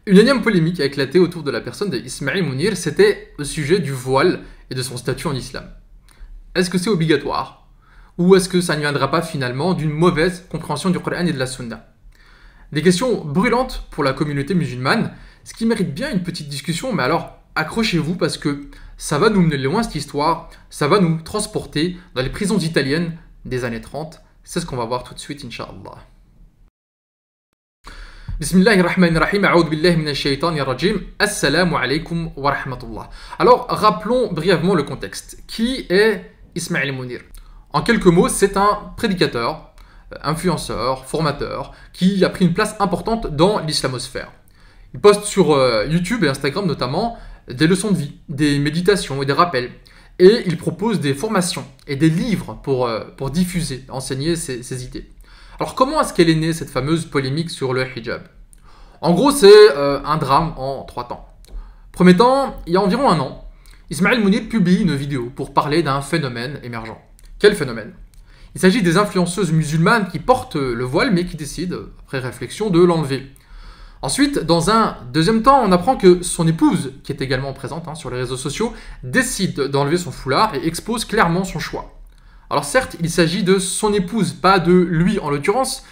Une énième polémique a éclaté autour de la personne d'Ismail Mounir, c'était au sujet du voile et de son statut en islam. Est-ce que c'est obligatoire? Ou est-ce que ça ne viendra pas finalement d'une mauvaise compréhension du Coran et de la Sunna? Des questions brûlantes pour la communauté musulmane, ce qui mérite bien une petite discussion, mais alors accrochez-vous parce que ça va nous mener loin cette histoire, ça va nous transporter dans les prisons italiennes des années 30. C'est ce qu'on va voir tout de suite, Inch'Allah. Bismillahirrahmanirrahim, a'oudhu billahi minash shaitanir rajim, assalamu alaikum wa rahmatullah. Alors, rappelons brièvement le contexte. Qui est Ismail Mounir? En quelques mots, c'est un prédicateur, influenceur, formateur, qui a pris une place importante dans l'islamosphère. Il poste sur YouTube et Instagram notamment des leçons de vie, des méditations et des rappels. Et il propose des formations et des livres pour diffuser, enseigner ses idées. Alors comment est-ce qu'elle est née cette fameuse polémique sur le hijab? En gros, c'est un drame en 3 temps. Premier temps, il y a environ 1 an, Ismail Mounir publie une vidéo pour parler d'un phénomène émergent. Quel phénomène? Il s'agit des influenceuses musulmanes qui portent le voile mais qui décident, après réflexion, de l'enlever. Ensuite, dans un deuxième temps, on apprend que son épouse, qui est également présente sur les réseaux sociaux, décide d'enlever son foulard et expose clairement son choix. Alors certes, il s'agit de son épouse, pas de lui en l'occurrence,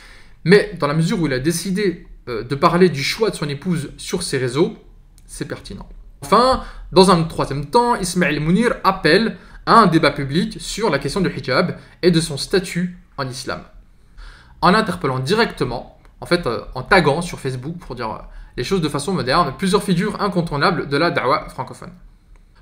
mais dans la mesure où il a décidé de parler du choix de son épouse sur ses réseaux, c'est pertinent. Enfin, dans un troisième temps, Ismail Mounir appelle à un débat public sur la question du hijab et de son statut en islam. En interpellant directement, en fait en taguant sur Facebook, pour dire les choses de façon moderne, plusieurs figures incontournables de la da'wa francophone.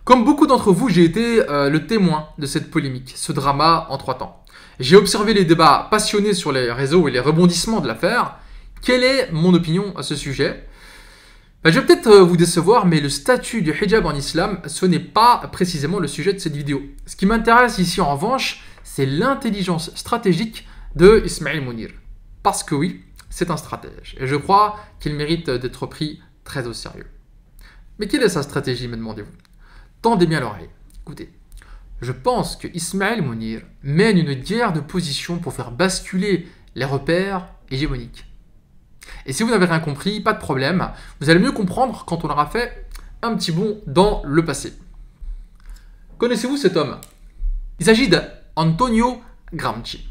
Comme beaucoup d'entre vous, j'ai été le témoin de cette polémique, ce drama en 3 temps. J'ai observé les débats passionnés sur les réseaux et les rebondissements de l'affaire. Quelle est mon opinion à ce sujet? Je vais peut-être vous décevoir, mais le statut du hijab en islam, ce n'est pas précisément le sujet de cette vidéo. Ce qui m'intéresse ici en revanche, c'est l'intelligence stratégique de Ismail Mounir. Parce que oui, c'est un stratège, et je crois qu'il mérite d'être pris très au sérieux. Mais quelle est sa stratégie, me demandez-vous? Tendez bien l'oreille. Écoutez, je pense que Ismail Mounir mène une guerre de position pour faire basculer les repères hégémoniques. Et si vous n'avez rien compris, pas de problème, vous allez mieux comprendre quand on aura fait un petit bond dans le passé. Connaissez-vous cet homme? Il s'agit d'Antonio Gramsci.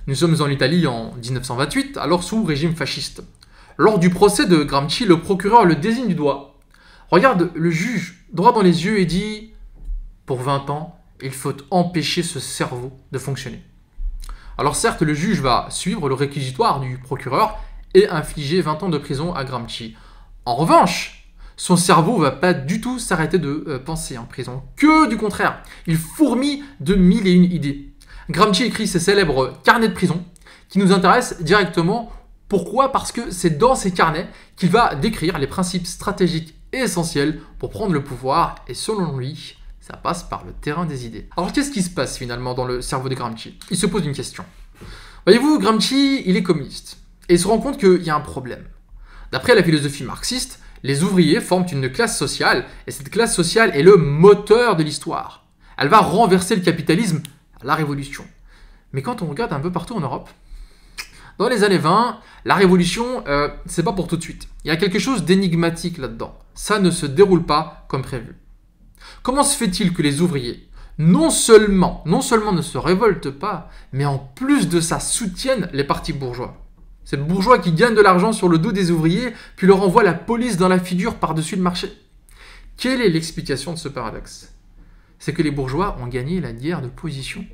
Nous sommes en Italie en 1928, alors sous régime fasciste. Lors du procès de Gramsci, le procureur le désigne du doigt. Regarde le juge droit dans les yeux et dit « Pour 20 ans, il faut empêcher ce cerveau de fonctionner. » Alors certes, le juge va suivre le réquisitoire du procureur et infliger 20 ans de prison à Gramsci. En revanche, son cerveau ne va pas du tout s'arrêter de penser en prison. Que du contraire, il fourmille de 1001 idées. Gramsci écrit ses célèbres carnets de prison qui nous intéressent directement. Pourquoi? Parce que c'est dans ces carnets qu'il va décrire les principes stratégiques essentiel pour prendre le pouvoir, et selon lui, ça passe par le terrain des idées. Alors qu'est-ce qui se passe finalement dans le cerveau de Gramsci? Il se pose une question. Voyez-vous, Gramsci, il est communiste, et il se rend compte qu'il y a un problème. D'après la philosophie marxiste, les ouvriers forment une classe sociale, et cette classe sociale est le moteur de l'histoire. Elle va renverser le capitalisme à la révolution. Mais quand on regarde un peu partout en Europe, dans les années 20, la révolution, c'est pas pour tout de suite. Il y a quelque chose d'énigmatique là-dedans. Ça ne se déroule pas comme prévu. Comment se fait-il que les ouvriers, non seulement ne se révoltent pas, mais en plus de ça soutiennent les partis bourgeois? C'est le bourgeois qui gagne de l'argent sur le dos des ouvriers, puis leur envoie la police dans la figure par-dessus le marché. Quelle est l'explication de ce paradoxe? C'est que les bourgeois ont gagné la guerre de position.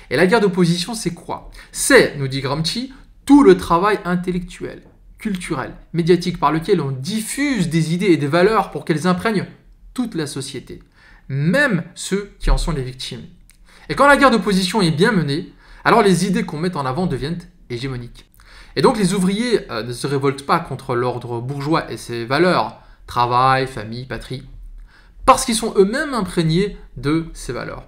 Et la guerre d'opposition, c'est quoi? C'est, nous dit Gramsci, tout le travail intellectuel, culturel, médiatique par lequel on diffuse des idées et des valeurs pour qu'elles imprègnent toute la société, même ceux qui en sont les victimes. Et quand la guerre d'opposition est bien menée, alors les idées qu'on met en avant deviennent hégémoniques. Et donc les ouvriers ne se révoltent pas contre l'ordre bourgeois et ses valeurs, travail, famille, patrie, parce qu'ils sont eux-mêmes imprégnés de ces valeurs.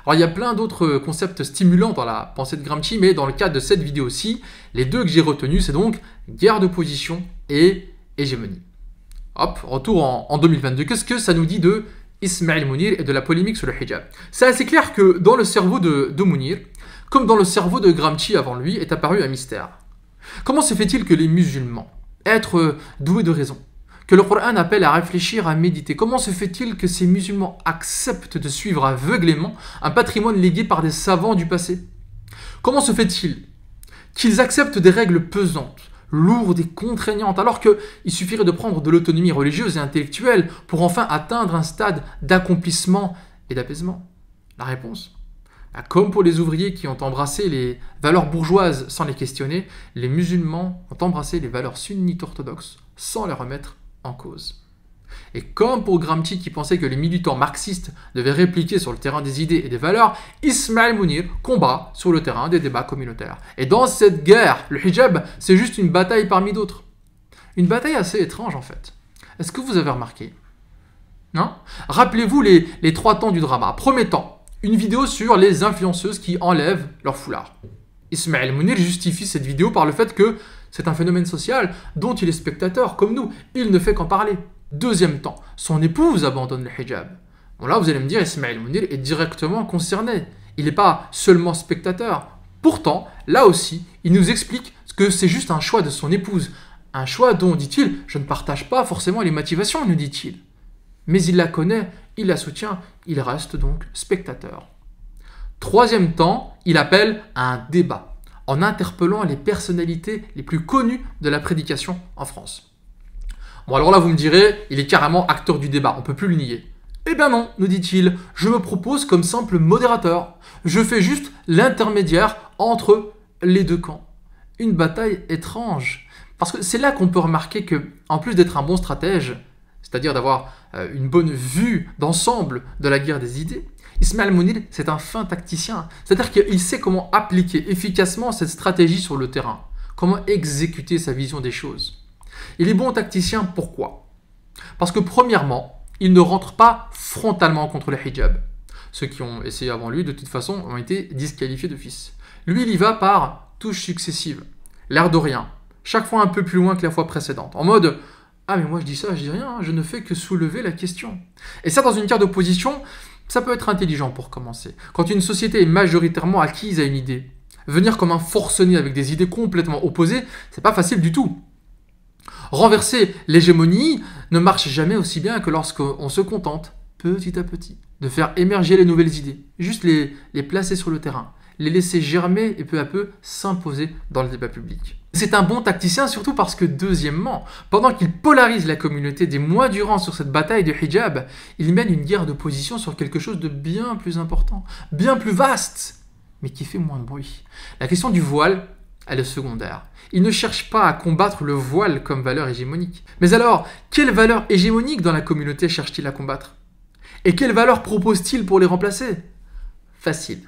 Alors il y a plein d'autres concepts stimulants dans la pensée de Gramsci, mais dans le cadre de cette vidéo-ci, les deux que j'ai retenus, c'est donc guerre de position et hégémonie. Hop, retour en 2022. Qu'est-ce que ça nous dit de Ismail Mounir et de la polémique sur le hijab? C'est assez clair que dans le cerveau de Mounir, comme dans le cerveau de Gramsci avant lui, est apparu un mystère. Comment se fait-il que les musulmans, être doué de raison, que le Coran appelle à réfléchir, à méditer. Comment se fait-il que ces musulmans acceptent de suivre aveuglément un patrimoine légué par des savants du passé? Comment se fait-il qu'ils acceptent des règles pesantes, lourdes et contraignantes, alors qu'il suffirait de prendre de l'autonomie religieuse et intellectuelle pour enfin atteindre un stade d'accomplissement et d'apaisement? La réponse, comme pour les ouvriers qui ont embrassé les valeurs bourgeoises sans les questionner, les musulmans ont embrassé les valeurs sunnites orthodoxes sans les remettre en cause. Et comme pour Gramsci qui pensait que les militants marxistes devaient répliquer sur le terrain des idées et des valeurs, Ismaël Mounir combat sur le terrain des débats communautaires. Et dans cette guerre, le hijab, c'est juste une bataille parmi d'autres. Une bataille assez étrange en fait. Est-ce que vous avez remarqué? Non? Rappelez-vous les 3 temps du drama. Premier temps, une vidéo sur les influenceuses qui enlèvent leur foulard. Ismaël Mounir justifie cette vidéo par le fait que c'est un phénomène social dont il est spectateur, comme nous. Il ne fait qu'en parler. Deuxième temps, son épouse abandonne le hijab. Bon là, vous allez me dire, Ismaël Mounir est directement concerné. Il n'est pas seulement spectateur. Pourtant, là aussi, il nous explique que c'est juste un choix de son épouse. Un choix dont, dit-il, je ne partage pas forcément les motivations, nous dit-il. Mais il la connaît, il la soutient, il reste donc spectateur. Troisième temps, il appelle à un débat, en interpellant les personnalités les plus connues de la prédication en France. Bon alors là vous me direz, il est carrément acteur du débat, on ne peut plus le nier. Eh bien non, nous dit-il, je me propose comme simple modérateur. Je fais juste l'intermédiaire entre les deux camps. Une bataille étrange. Parce que c'est là qu'on peut remarquer que, en plus d'être un bon stratège, c'est-à-dire d'avoir une bonne vue d'ensemble de la guerre des idées, Ismaël Mounir, c'est un fin tacticien. C'est-à-dire qu'il sait comment appliquer efficacement cette stratégie sur le terrain, comment exécuter sa vision des choses. Il est bon tacticien, pourquoi? Parce que premièrement, il ne rentre pas frontalement contre le hijab. Ceux qui ont essayé avant lui, de toute façon, ont été disqualifiés d'office. Lui, il y va par touches successives, l'air de rien, chaque fois un peu plus loin que la fois précédente, en mode « Ah mais moi je dis ça, je dis rien, je ne fais que soulever la question ». Et ça, dans une guerre d'opposition, ça peut être intelligent pour commencer. Quand une société est majoritairement acquise à une idée, venir comme un forcené avec des idées complètement opposées, c'est pas facile du tout. Renverser l'hégémonie ne marche jamais aussi bien que lorsqu'on se contente, petit à petit, de faire émerger les nouvelles idées, juste les placer sur le terrain, les laisser germer et peu à peu s'imposer dans le débat public. C'est un bon tacticien surtout parce que, deuxièmement, pendant qu'il polarise la communauté des mois durant sur cette bataille de hijab, il mène une guerre d'opposition sur quelque chose de bien plus important, bien plus vaste, mais qui fait moins de bruit. La question du voile, elle est secondaire. Il ne cherche pas à combattre le voile comme valeur hégémonique. Mais alors, quelle valeur hégémonique dans la communauté cherche-t-il à combattre? Et quelle valeur propose-t-il pour les remplacer? Facile.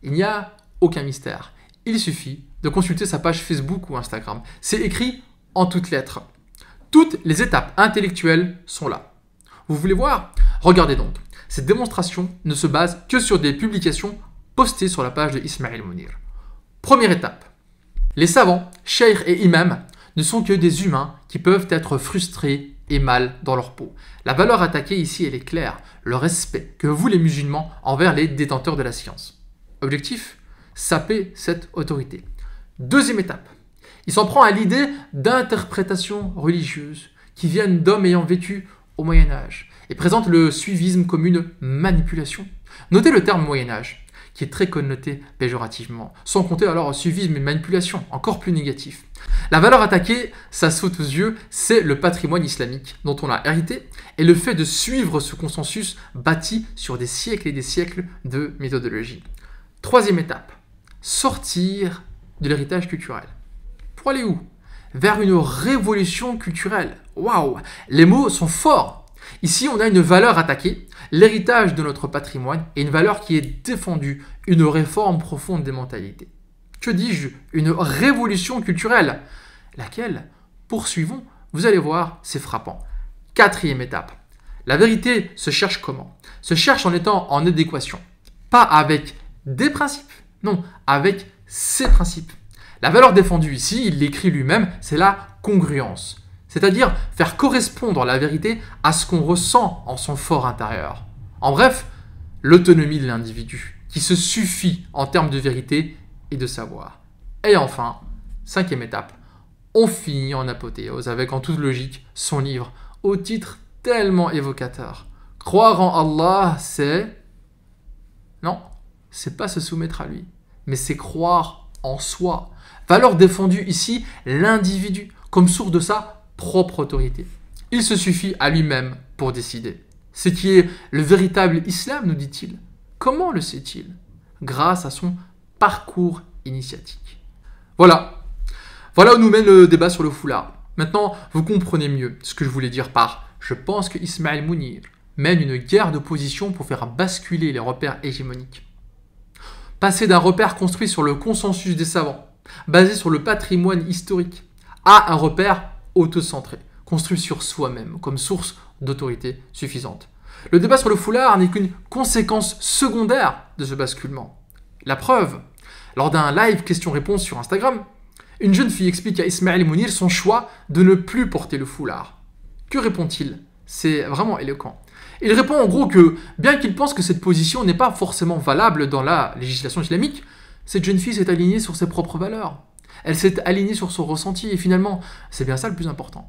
Il n'y a aucun mystère. Il suffit de consulter sa page Facebook ou Instagram. C'est écrit en toutes lettres. Toutes les étapes intellectuelles sont là. Vous voulez voir? Regardez donc. Cette démonstration ne se base que sur des publications postées sur la page de Ismaël Mounir. Première étape. Les savants, cheikh et imams, ne sont que des humains qui peuvent être frustrés et mal dans leur peau. La valeur attaquée ici, elle est claire, le respect que vous les musulmans envers les détenteurs de la science. Objectif, saper cette autorité. Deuxième étape, il s'en prend à l'idée d'interprétations religieuses qui viennent d'hommes ayant vécu au Moyen-Âge et présente le suivisme comme une manipulation. Notez le terme Moyen-Âge, qui est très connoté péjorativement, sans compter alors suivisme et manipulation, encore plus négatif. La valeur attaquée, ça saute aux yeux, c'est le patrimoine islamique dont on a hérité et le fait de suivre ce consensus bâti sur des siècles et des siècles de méthodologie. Troisième étape, sortir de l'héritage culturel. Pour aller où? Vers une révolution culturelle. Waouh! Les mots sont forts. Ici, on a une valeur attaquée, l'héritage de notre patrimoine, et une valeur qui est défendue, une réforme profonde des mentalités. Que dis-je? Une révolution culturelle. Laquelle? Poursuivons, vous allez voir, c'est frappant. Quatrième étape. La vérité se cherche comment? Se cherche en étant en adéquation. Pas avec des principes, non, avec ses principes. La valeur défendue ici, il l'écrit lui-même, c'est la congruence. C'est-à-dire faire correspondre la vérité à ce qu'on ressent en son fort intérieur. En bref, l'autonomie de l'individu, qui se suffit en termes de vérité et de savoir. Et enfin, cinquième étape, On finit en apothéose avec, en toute logique, son livre, au titre tellement évocateur. Croire en Allah, c'est... Non, c'est pas se soumettre à lui, mais c'est croire en soi. Valeur défendue ici, l'individu, comme source de sa propre autorité. Il se suffit à lui-même pour décider. Ce qui est le véritable islam, nous dit-il. Comment le sait-il? Grâce à son parcours initiatique. Voilà où nous mène le débat sur le foulard. Maintenant, vous comprenez mieux ce que je voulais dire par « je pense que Ismaël Mounir mène une guerre de position pour faire basculer les repères hégémoniques. » Passer d'un repère construit sur le consensus des savants, basé sur le patrimoine historique, à un repère autocentré, construit sur soi-même comme source d'autorité suffisante. Le débat sur le foulard n'est qu'une conséquence secondaire de ce basculement. La preuve, lors d'un live question-réponse sur Instagram, une jeune fille explique à Ismaël Mounir son choix de ne plus porter le foulard. Que répond-il? C'est vraiment éloquent. Il répond en gros que, bien qu'il pense que cette position n'est pas forcément valable dans la législation islamique, cette jeune fille s'est alignée sur ses propres valeurs. Elle s'est alignée sur son ressenti et finalement, c'est bien ça le plus important.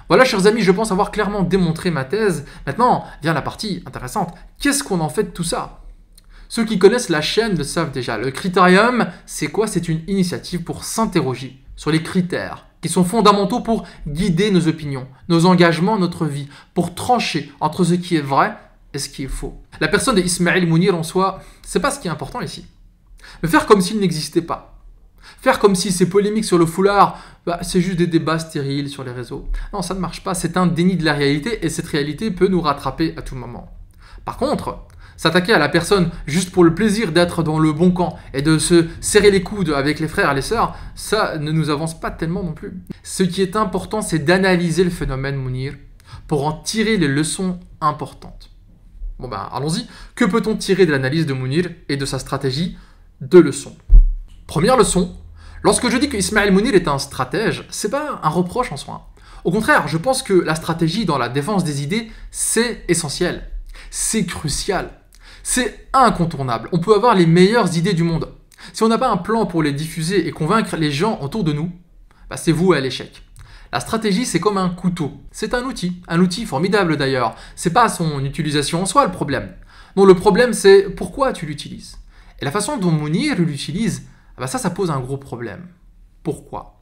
Voilà, chers amis, je pense avoir clairement démontré ma thèse. Maintenant, vient la partie intéressante. Qu'est-ce qu'on en fait de tout ça? Ceux qui connaissent la chaîne le savent déjà. Le critérium, c'est quoi? C'est une initiative pour s'interroger sur les critères qui sont fondamentaux pour guider nos opinions, nos engagements, notre vie, pour trancher entre ce qui est vrai et ce qui est faux. La personne d'Ismaël Mounir en soi, c'est pas ce qui est important ici. Mais faire comme s'il n'existait pas. Faire comme si ces polémiques sur le foulard, c'est juste des débats stériles sur les réseaux. Non, ça ne marche pas, c'est un déni de la réalité et cette réalité peut nous rattraper à tout moment. Par contre, s'attaquer à la personne juste pour le plaisir d'être dans le bon camp et de se serrer les coudes avec les frères et les sœurs, ça ne nous avance pas tellement non plus. Ce qui est important, c'est d'analyser le phénomène Mounir pour en tirer les leçons importantes. Bon ben, allons-y. Que peut-on tirer de l'analyse de Mounir et de sa stratégie? Deux leçons. Première leçon, lorsque je dis que Ismaël Mounir est un stratège, c'est pas un reproche en soi. Au contraire, je pense que la stratégie dans la défense des idées, c'est essentiel. C'est crucial. C'est incontournable. On peut avoir les meilleures idées du monde. Si on n'a pas un plan pour les diffuser et convaincre les gens autour de nous, c'est voué à l'échec. La stratégie, c'est comme un couteau. C'est un outil formidable d'ailleurs. C'est pas son utilisation en soi le problème. Non, le problème, c'est pourquoi tu l'utilises. Et la façon dont Mounir l'utilise, ça pose un gros problème. Pourquoi?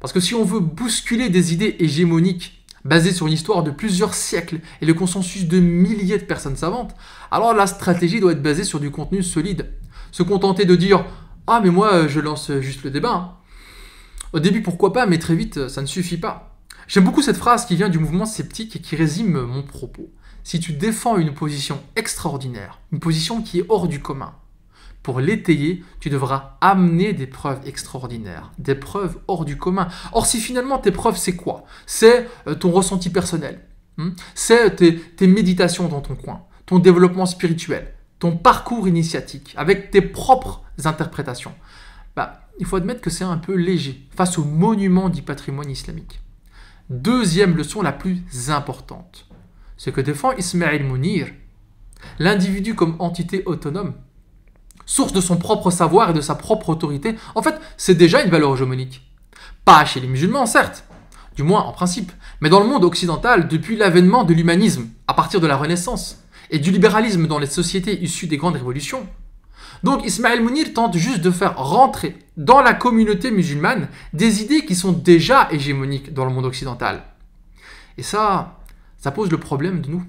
Parce que si on veut bousculer des idées hégémoniques basées sur une histoire de plusieurs siècles et le consensus de milliers de personnes savantes, alors la stratégie doit être basée sur du contenu solide. Se contenter de dire « Ah mais moi je lance juste le débat ». Au début pourquoi pas, mais très vite ça ne suffit pas. J'aime beaucoup cette phrase qui vient du mouvement sceptique et qui résume mon propos. Si tu défends une position extraordinaire, une position qui est hors du commun, pour l'étayer, tu devras amener des preuves extraordinaires, des preuves hors du commun. Or, si finalement tes preuves, c'est quoi? C'est ton ressenti personnel, c'est tes méditations dans ton coin, ton développement spirituel, ton parcours initiatique, avec tes propres interprétations. Il faut admettre que c'est un peu léger face au monument du patrimoine islamique. Deuxième leçon la plus importante, c'est que défend Ismaël Mounir, l'individu comme entité autonome, source de son propre savoir et de sa propre autorité, en fait, c'est déjà une valeur hégémonique. Pas chez les musulmans, certes, du moins en principe, mais dans le monde occidental, depuis l'avènement de l'humanisme, à partir de la Renaissance, et du libéralisme dans les sociétés issues des grandes révolutions. Donc Ismaël Mounir tente juste de faire rentrer dans la communauté musulmane des idées qui sont déjà hégémoniques dans le monde occidental. Et ça pose le problème de nous,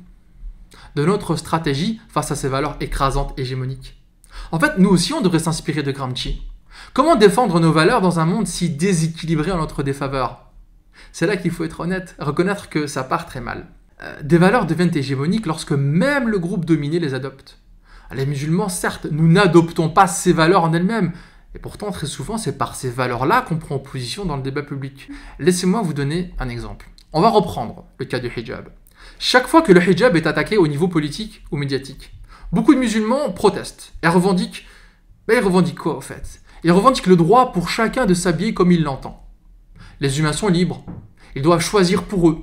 de notre stratégie face à ces valeurs écrasantes hégémoniques. En fait, nous aussi, on devrait s'inspirer de Gramsci. Comment défendre nos valeurs dans un monde si déséquilibré en notre défaveur? C'est là qu'il faut être honnête, reconnaître que ça part très mal. Des valeurs deviennent hégémoniques lorsque même le groupe dominé les adopte. Les musulmans, certes, nous n'adoptons pas ces valeurs en elles-mêmes, et pourtant, très souvent, c'est par ces valeurs-là qu'on prend position dans le débat public. Laissez-moi vous donner un exemple. On va reprendre le cas du hijab. Chaque fois que le hijab est attaqué au niveau politique ou médiatique, beaucoup de musulmans protestent et revendiquent. Mais ils revendiquent quoi au fait? Ils revendiquent le droit pour chacun de s'habiller comme il l'entend. Les humains sont libres. Ils doivent choisir pour eux.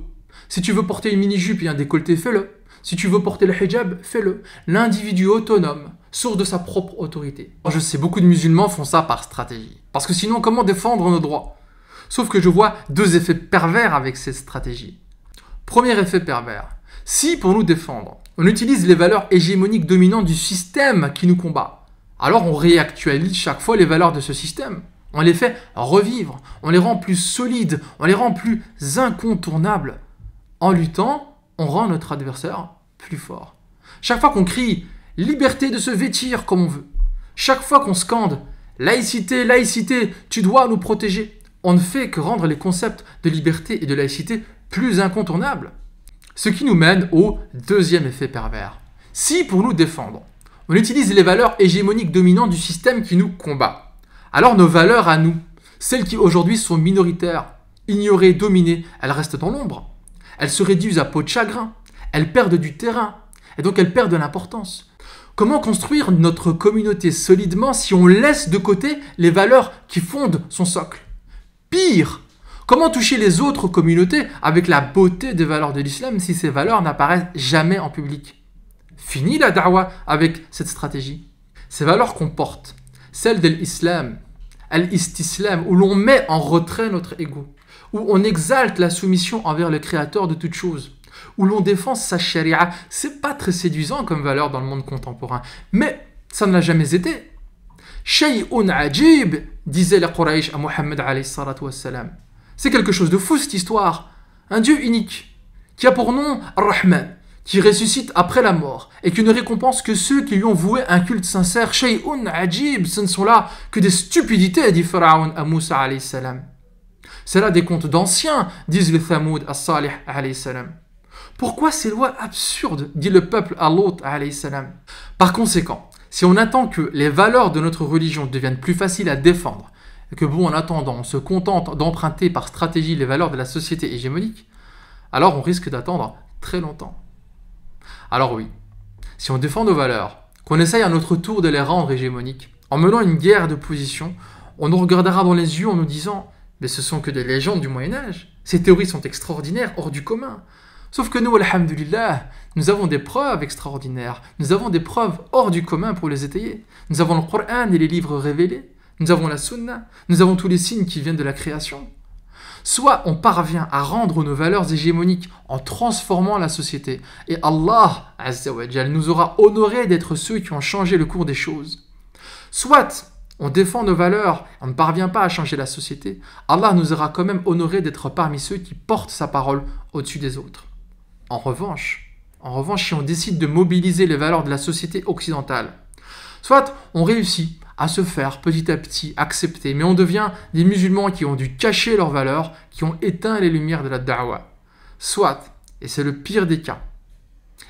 Si tu veux porter une mini-jupe et un décolleté, fais-le. Si tu veux porter le hijab, fais-le. L'individu autonome, source de sa propre autorité. Je sais, beaucoup de musulmans font ça par stratégie. Parce que sinon, comment défendre nos droits? Sauf que je vois deux effets pervers avec cette stratégie. Premier effet pervers. Si pour nous défendre, on utilise les valeurs hégémoniques dominantes du système qui nous combat, alors on réactualise chaque fois les valeurs de ce système. On les fait revivre, on les rend plus solides, on les rend plus incontournables. En luttant, on rend notre adversaire plus fort. Chaque fois qu'on crie « liberté de se vêtir comme on veut », chaque fois qu'on scande « laïcité, laïcité, tu dois nous protéger », on ne fait que rendre les concepts de liberté et de laïcité plus incontournables. Ce qui nous mène au deuxième effet pervers. Si pour nous défendre, on utilise les valeurs hégémoniques dominantes du système qui nous combat, alors nos valeurs à nous, celles qui aujourd'hui sont minoritaires, ignorées, dominées, elles restent dans l'ombre. Elles se réduisent à peau de chagrin, elles perdent du terrain, et donc elles perdent de l'importance. Comment construire notre communauté solidement si on laisse de côté les valeurs qui fondent son socle? Pire, comment toucher les autres communautés avec la beauté des valeurs de l'islam si ces valeurs n'apparaissent jamais en public? Fini la da'wa avec cette stratégie. Ces valeurs qu'on porte, celles de l'islam, al-istislam, où l'on met en retrait notre ego, où on exalte la soumission envers le créateur de toutes choses, où l'on défend sa charia, c'est pas très séduisant comme valeur dans le monde contemporain, mais ça ne l'a jamais été. Shay'un ajib, disaient les Quraysh à Mohammed alayhi salatu wassalam. C'est quelque chose de fou cette histoire. Un Dieu unique, qui a pour nom Ar-Rahman, qui ressuscite après la mort, et qui ne récompense que ceux qui lui ont voué un culte sincère. Shay'un ajib, ce ne sont là que des stupidités, dit Pharaon à Moussa alayhi salam. C'est là des contes d'anciens, disent les Thamoud à Salih alayhi salam. Pourquoi ces lois absurdes, dit le peuple à Lot alayhi salam. Par conséquent, si on attend que les valeurs de notre religion deviennent plus faciles à défendre, et que en attendant, on se contente d'emprunter par stratégie les valeurs de la société hégémonique, alors on risque d'attendre très longtemps. Alors oui, si on défend nos valeurs, qu'on essaye à notre tour de les rendre hégémoniques, en menant une guerre de position, on nous regardera dans les yeux en nous disant « Mais ce sont que des légendes du Moyen-Âge, ces théories sont extraordinaires, hors du commun ». Sauf que nous, alhamdulillah, nous avons des preuves extraordinaires, nous avons des preuves hors du commun pour les étayer. Nous avons le Coran et les livres révélés, nous avons la Sunna, nous avons tous les signes qui viennent de la création. Soit on parvient à rendre nos valeurs hégémoniques en transformant la société, et Allah Azza wa Jal nous aura honorés d'être ceux qui ont changé le cours des choses. Soit on défend nos valeurs, on ne parvient pas à changer la société, Allah nous aura quand même honorés d'être parmi ceux qui portent sa parole au-dessus des autres. En revanche, si on décide de mobiliser les valeurs de la société occidentale, soit on réussit à se faire petit à petit accepter, mais on devient des musulmans qui ont dû cacher leurs valeurs, qui ont éteint les lumières de la da'wa. Soit, et c'est le pire des cas,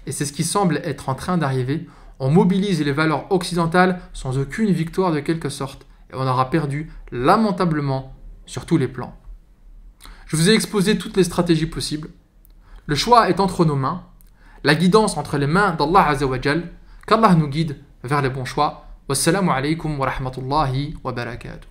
et c'est ce qui semble être en train d'arriver, on mobilise les valeurs occidentales sans aucune victoire de quelque sorte, et on aura perdu lamentablement sur tous les plans. Je vous ai exposé toutes les stratégies possibles. Le choix est entre nos mains, la guidance entre les mains d'Allah Azza wa Jal, qu'Allah nous guide vers les bons choix. Wassalamu alaikum wa rahmatullahi wa barakatuh.